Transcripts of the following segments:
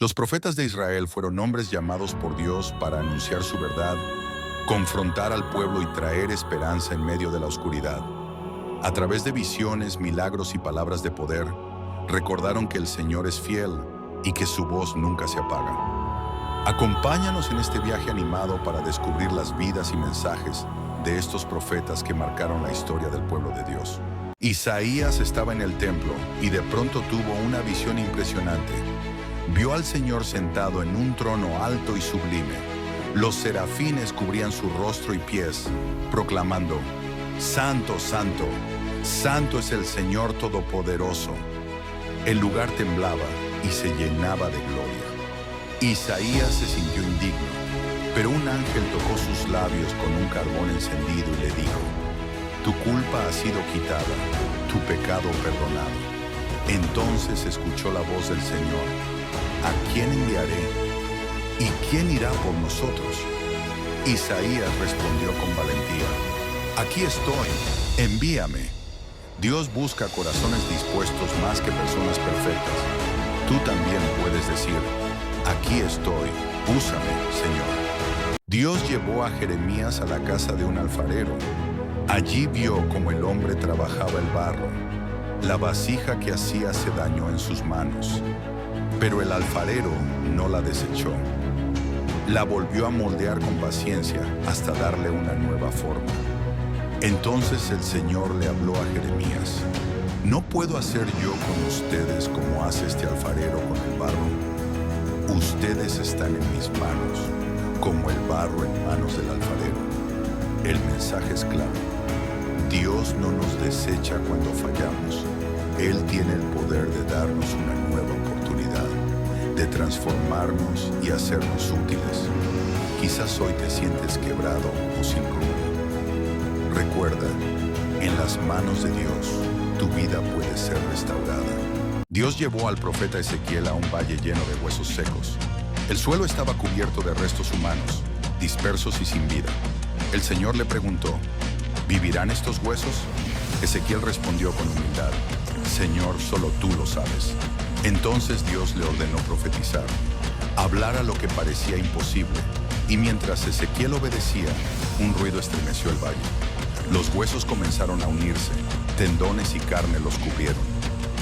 Los profetas de Israel fueron hombres llamados por Dios para anunciar su verdad, confrontar al pueblo y traer esperanza en medio de la oscuridad. A través de visiones, milagros y palabras de poder, recordaron que el Señor es fiel y que su voz nunca se apaga. Acompáñanos en este viaje animado para descubrir las vidas y mensajes de estos profetas que marcaron la historia del pueblo de Dios. Isaías estaba en el templo y de pronto tuvo una visión impresionante. Vio al Señor sentado en un trono alto y sublime. Los serafines cubrían su rostro y pies, proclamando: Santo, Santo, Santo es el Señor Todopoderoso. El lugar temblaba y se llenaba de gloria. Isaías se sintió indigno, pero un ángel tocó sus labios con un carbón encendido y le dijo: Tu culpa ha sido quitada, tu pecado perdonado. Entonces escuchó la voz del Señor: ¿A quién enviaré? ¿Y quién irá por nosotros? Isaías respondió con valentía: Aquí estoy, envíame. Dios busca corazones dispuestos más que personas perfectas. Tú también puedes decir: Aquí estoy, úsame, Señor. Dios llevó a Jeremías a la casa de un alfarero. Allí vio cómo el hombre trabajaba el barro. La vasija que hacía se dañó en sus manos, pero el alfarero no la desechó. La volvió a moldear con paciencia hasta darle una nueva forma. Entonces el Señor le habló a Jeremías: ¿No puedo hacer yo con ustedes como hace este alfarero con el barro? Ustedes están en mis manos, como el barro en manos del alfarero. El mensaje es claro: Dios no nos desecha cuando fallamos. Él tiene el poder de darnos una nueva oportunidad, de transformarnos y hacernos útiles. Quizás hoy te sientes quebrado o sin rumbo. Recuerda, en las manos de Dios, tu vida puede ser restaurada. Dios llevó al profeta Ezequiel a un valle lleno de huesos secos. El suelo estaba cubierto de restos humanos, dispersos y sin vida. El Señor le preguntó: ¿Vivirán estos huesos? Ezequiel respondió con humildad: Señor, solo tú lo sabes. Entonces Dios le ordenó profetizar, hablar a lo que parecía imposible, y mientras Ezequiel obedecía, un ruido estremeció el valle. Los huesos comenzaron a unirse, tendones y carne los cubrieron,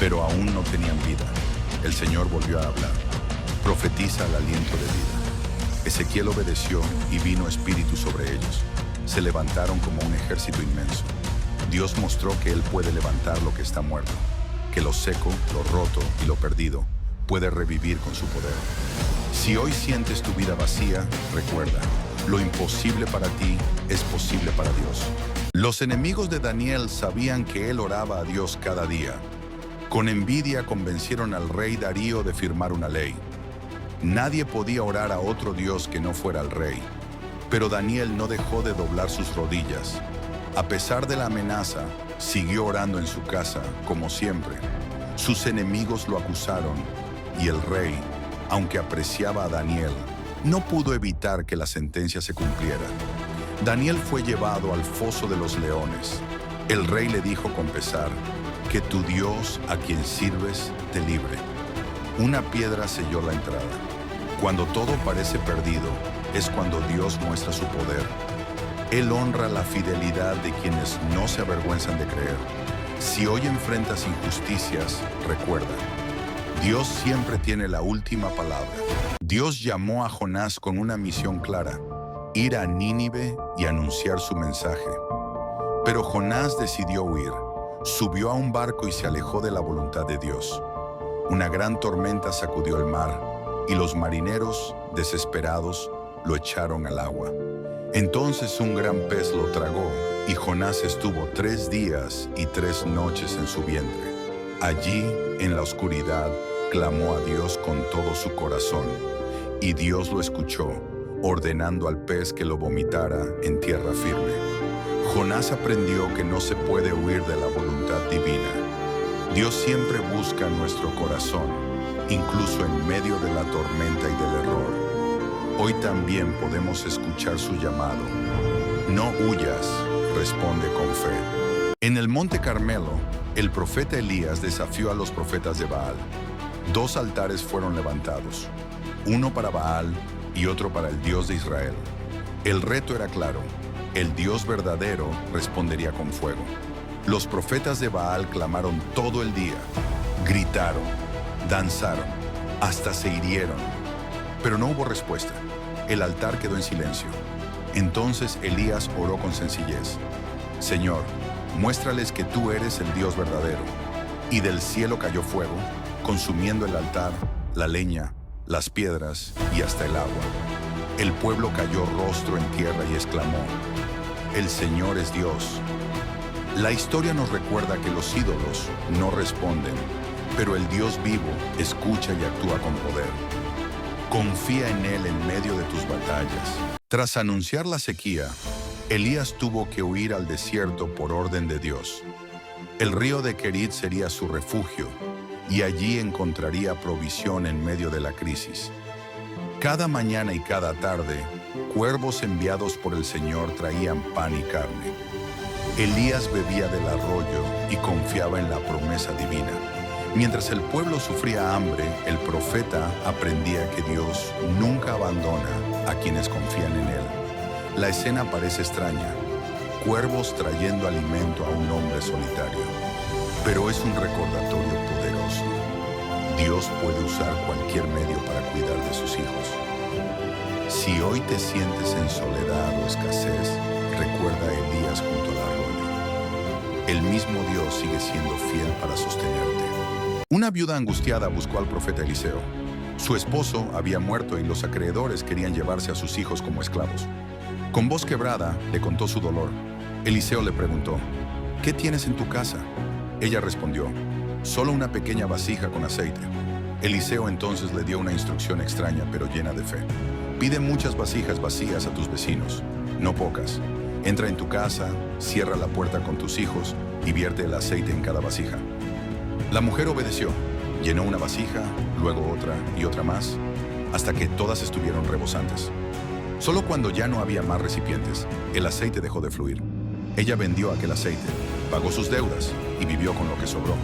pero aún no tenían vida. El Señor volvió a hablar: profetiza el aliento de vida. Ezequiel obedeció y vino espíritu sobre ellos. Se levantaron como un ejército inmenso. Dios mostró que Él puede levantar lo que está muerto, que lo seco, lo roto y lo perdido puede revivir con su poder. Si hoy sientes tu vida vacía, recuerda: lo imposible para ti es posible para Dios. Los enemigos de Daniel sabían que él oraba a Dios cada día. Con envidia convencieron al rey Darío de firmar una ley. Nadie podía orar a otro Dios que no fuera el rey. Pero Daniel no dejó de doblar sus rodillas. A pesar de la amenaza, siguió orando en su casa, como siempre. Sus enemigos lo acusaron, y el rey, aunque apreciaba a Daniel, no pudo evitar que la sentencia se cumpliera. Daniel fue llevado al foso de los leones. El rey le dijo con pesar: que tu Dios, a quien sirves, te libre. Una piedra selló la entrada. Cuando todo parece perdido, es cuando Dios muestra su poder. Él honra la fidelidad de quienes no se avergüenzan de creer. Si hoy enfrentas injusticias, recuerda: Dios siempre tiene la última palabra. Dios llamó a Jonás con una misión clara: ir a Nínive y anunciar su mensaje. Pero Jonás decidió huir. Subió a un barco y se alejó de la voluntad de Dios. Una gran tormenta sacudió el mar, y los marineros, desesperados, lo echaron al agua. Entonces un gran pez lo tragó, y Jonás estuvo 3 días y 3 noches en su vientre. Allí, en la oscuridad, clamó a Dios con todo su corazón, y Dios lo escuchó, ordenando al pez que lo vomitara en tierra firme. Jonás aprendió que no se puede huir de la voluntad divina. Dios siempre busca nuestro corazón, incluso en medio de la tormenta y del error. Hoy también podemos escuchar su llamado. No huyas, responde con fe. En el Monte Carmelo, el profeta Elías desafió a los profetas de Baal. 2 altares fueron levantados, uno para Baal y otro para el Dios de Israel. El reto era claro: el Dios verdadero respondería con fuego. Los profetas de Baal clamaron todo el día, gritaron, danzaron, hasta se hirieron. Pero no hubo respuesta. El altar quedó en silencio. Entonces Elías oró con sencillez: Señor, muéstrales que tú eres el Dios verdadero. Y del cielo cayó fuego, consumiendo el altar, la leña, las piedras y hasta el agua. El pueblo cayó rostro en tierra y exclamó: El Señor es Dios. La historia nos recuerda que los ídolos no responden, pero el Dios vivo escucha y actúa con poder. Confía en Él en medio de tus batallas. Tras anunciar la sequía, Elías tuvo que huir al desierto por orden de Dios. El río de Querit sería su refugio, y allí encontraría provisión en medio de la crisis. Cada mañana y cada tarde, cuervos enviados por el Señor traían pan y carne. Elías bebía del arroyo y confiaba en la promesa divina. Mientras el pueblo sufría hambre, el profeta aprendía que Dios nunca abandona a quienes confían en Él. La escena parece extraña: cuervos trayendo alimento a un hombre solitario. Pero es un recordatorio poderoso. Dios puede usar cualquier medio para cuidar de sus hijos. Si hoy te sientes en soledad o escasez, recuerda a Elías junto al arroyo. El mismo Dios sigue siendo fiel para sostenerte. Una viuda angustiada buscó al profeta Eliseo. Su esposo había muerto y los acreedores querían llevarse a sus hijos como esclavos. Con voz quebrada, le contó su dolor. Eliseo le preguntó: ¿qué tienes en tu casa? Ella respondió: solo una pequeña vasija con aceite. Eliseo entonces le dio una instrucción extraña pero llena de fe: pide muchas vasijas vacías a tus vecinos, no pocas. Entra en tu casa, cierra la puerta con tus hijos y vierte el aceite en cada vasija. La mujer obedeció. Llenó una vasija, luego otra y otra más, hasta que todas estuvieron rebosantes. Solo cuando ya no había más recipientes, el aceite dejó de fluir. Ella vendió aquel aceite, pagó sus deudas y vivió con lo que sobró.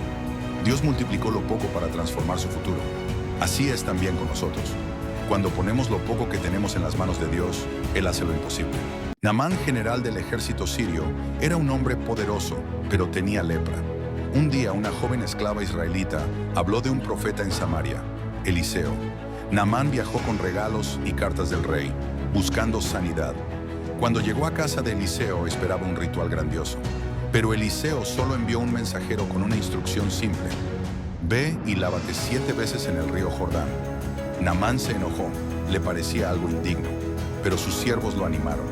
Dios multiplicó lo poco para transformar su futuro. Así es también con nosotros. Cuando ponemos lo poco que tenemos en las manos de Dios, Él hace lo imposible. Naamán, general del ejército sirio, era un hombre poderoso, pero tenía lepra. Un día una joven esclava israelita habló de un profeta en Samaria, Eliseo. Naamán viajó con regalos y cartas del rey, buscando sanidad. Cuando llegó a casa de Eliseo esperaba un ritual grandioso, pero Eliseo solo envió un mensajero con una instrucción simple: ve y lávate 7 veces en el río Jordán. Naamán se enojó, le parecía algo indigno, pero sus siervos lo animaron: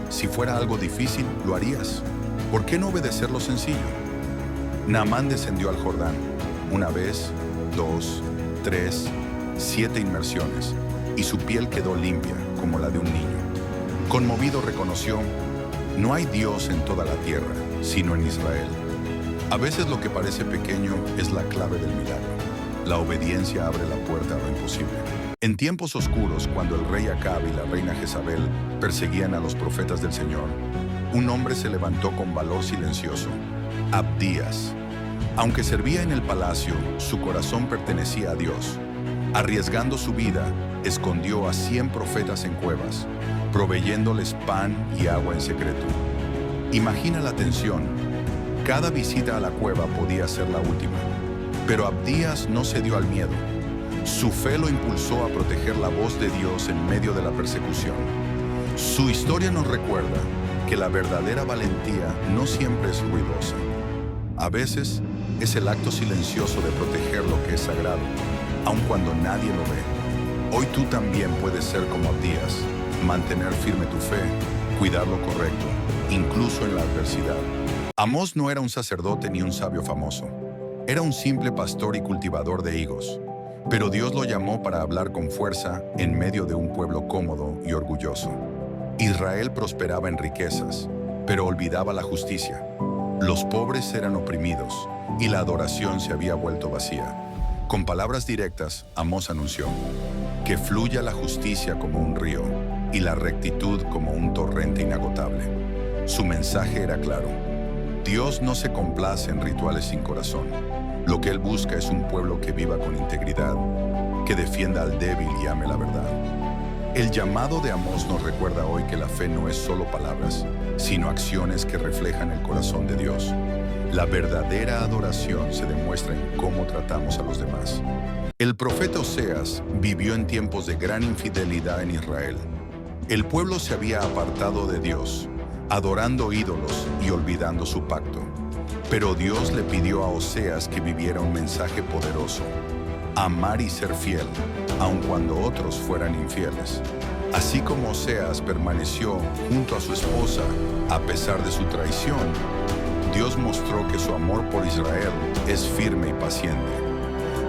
si fuera algo difícil, lo harías. ¿Por qué no obedecer lo sencillo? Naamán descendió al Jordán, 1 vez, 2, 3, 7 inmersiones, y su piel quedó limpia como la de un niño. Conmovido reconoció: no hay Dios en toda la tierra, sino en Israel. A veces lo que parece pequeño es la clave del milagro. La obediencia abre la puerta a lo imposible. En tiempos oscuros, cuando el rey Acab y la reina Jezabel perseguían a los profetas del Señor, un hombre se levantó con valor silencioso: Abdías. Aunque servía en el palacio, su corazón pertenecía a Dios. Arriesgando su vida, escondió a 100 profetas en cuevas, proveyéndoles pan y agua en secreto. Imagina la tensión. Cada visita a la cueva podía ser la última. Pero Abdías no cedió al miedo. Su fe lo impulsó a proteger la voz de Dios en medio de la persecución. Su historia nos recuerda que la verdadera valentía no siempre es ruidosa. A veces es el acto silencioso de proteger lo que es sagrado, aun cuando nadie lo ve. Hoy tú también puedes ser como Abdías, mantener firme tu fe, cuidar lo correcto, incluso en la adversidad. Amós no era un sacerdote ni un sabio famoso. Era un simple pastor y cultivador de higos. Pero Dios lo llamó para hablar con fuerza en medio de un pueblo cómodo y orgulloso. Israel prosperaba en riquezas, pero olvidaba la justicia. Los pobres eran oprimidos y la adoración se había vuelto vacía. Con palabras directas, Amós anunció: que fluya la justicia como un río y la rectitud como un torrente inagotable. Su mensaje era claro: Dios no se complace en rituales sin corazón. Lo que Él busca es un pueblo que viva con integridad, que defienda al débil y ame la verdad. El llamado de Amós nos recuerda hoy que la fe no es solo palabras, sino acciones que reflejan el corazón de Dios. La verdadera adoración se demuestra en cómo tratamos a los demás. El profeta Oseas vivió en tiempos de gran infidelidad en Israel. El pueblo se había apartado de Dios, adorando ídolos y olvidando su pacto. Pero Dios le pidió a Oseas que viviera un mensaje poderoso: amar y ser fiel, aun cuando otros fueran infieles. Así como Oseas permaneció junto a su esposa a pesar de su traición, Dios mostró que su amor por Israel es firme y paciente.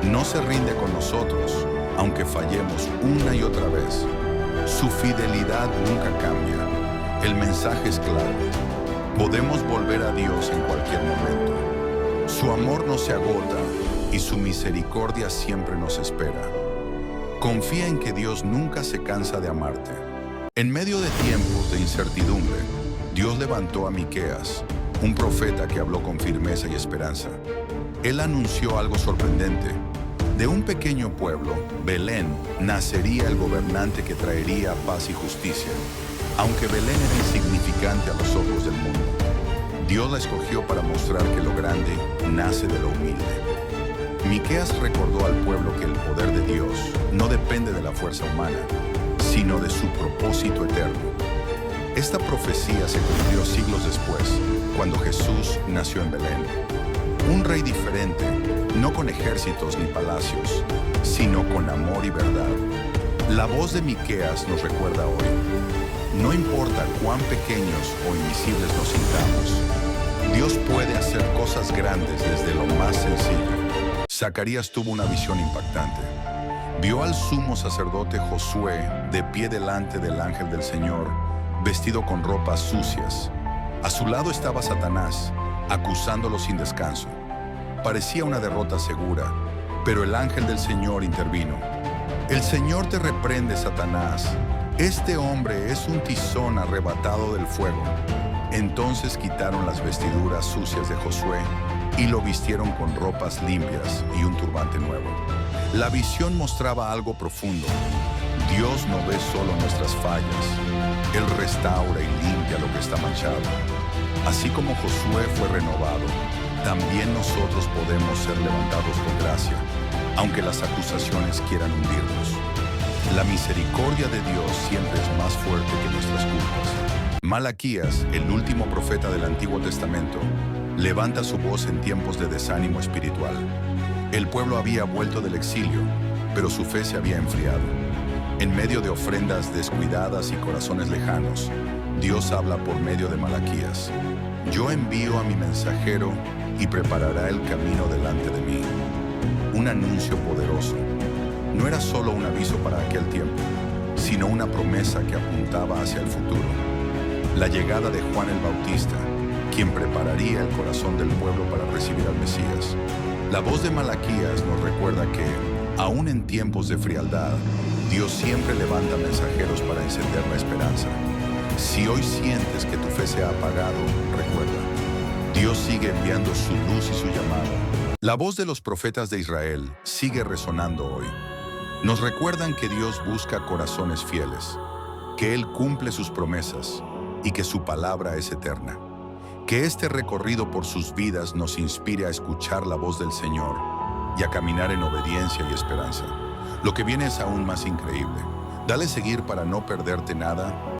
No se rinde con nosotros, aunque fallemos una y otra vez. Su fidelidad nunca cambia. El mensaje es claro: podemos volver a Dios en cualquier momento. Su amor no se agota y su misericordia siempre nos espera. Confía en que Dios nunca se cansa de amarte. En medio de tiempos de incertidumbre, Dios levantó a Miqueas, un profeta que habló con firmeza y esperanza. Él anunció algo sorprendente: de un pequeño pueblo, Belén, nacería el gobernante que traería paz y justicia. Aunque Belén era insignificante a los ojos del mundo, Dios la escogió para mostrar que lo grande nace de lo humilde. Miqueas recordó al pueblo que el poder de Dios no depende de la fuerza humana, sino de su propósito eterno. Esta profecía se cumplió siglos después, cuando Jesús nació en Belén. Un rey diferente, no con ejércitos ni palacios, sino con amor y verdad. La voz de Miqueas nos recuerda hoy: no importa cuán pequeños o invisibles nos sintamos, Dios puede hacer cosas grandes desde lo más sencillo. Zacarías tuvo una visión impactante. Vio al sumo sacerdote Josué de pie delante del ángel del Señor, vestido con ropas sucias. A su lado estaba Satanás, acusándolo sin descanso. Parecía una derrota segura, pero el ángel del Señor intervino. El Señor te reprende, Satanás. Este hombre es un tizón arrebatado del fuego. Entonces quitaron las vestiduras sucias de Josué y lo vistieron con ropas limpias y un turbante nuevo. La visión mostraba algo profundo. Dios no ve solo nuestras fallas. Él restaura y limpia lo que está manchado. Así como Josué fue renovado, también nosotros podemos ser levantados con gracia, aunque las acusaciones quieran hundirnos. La misericordia de Dios siempre es más fuerte que nuestras culpas. Malaquías, el último profeta del Antiguo Testamento, levanta su voz en tiempos de desánimo espiritual. El pueblo había vuelto del exilio, pero su fe se había enfriado. En medio de ofrendas descuidadas y corazones lejanos, Dios habla por medio de Malaquías: yo envío a mi mensajero y preparará el camino delante de mí. Un anuncio poderoso. No era solo un aviso para aquel tiempo, sino una promesa que apuntaba hacia el futuro. La llegada de Juan el Bautista, quien prepararía el corazón del pueblo para recibir al Mesías. La voz de Malaquías nos recuerda que, aún en tiempos de frialdad, Dios siempre levanta mensajeros para encender la esperanza. Si hoy sientes que tu fe se ha apagado, recuerda: Dios sigue enviando su luz y su llamada. La voz de los profetas de Israel sigue resonando hoy. Nos recuerdan que Dios busca corazones fieles, que Él cumple sus promesas y que su palabra es eterna. Que este recorrido por sus vidas nos inspire a escuchar la voz del Señor y a caminar en obediencia y esperanza. Lo que viene es aún más increíble. Dale seguir para no perderte nada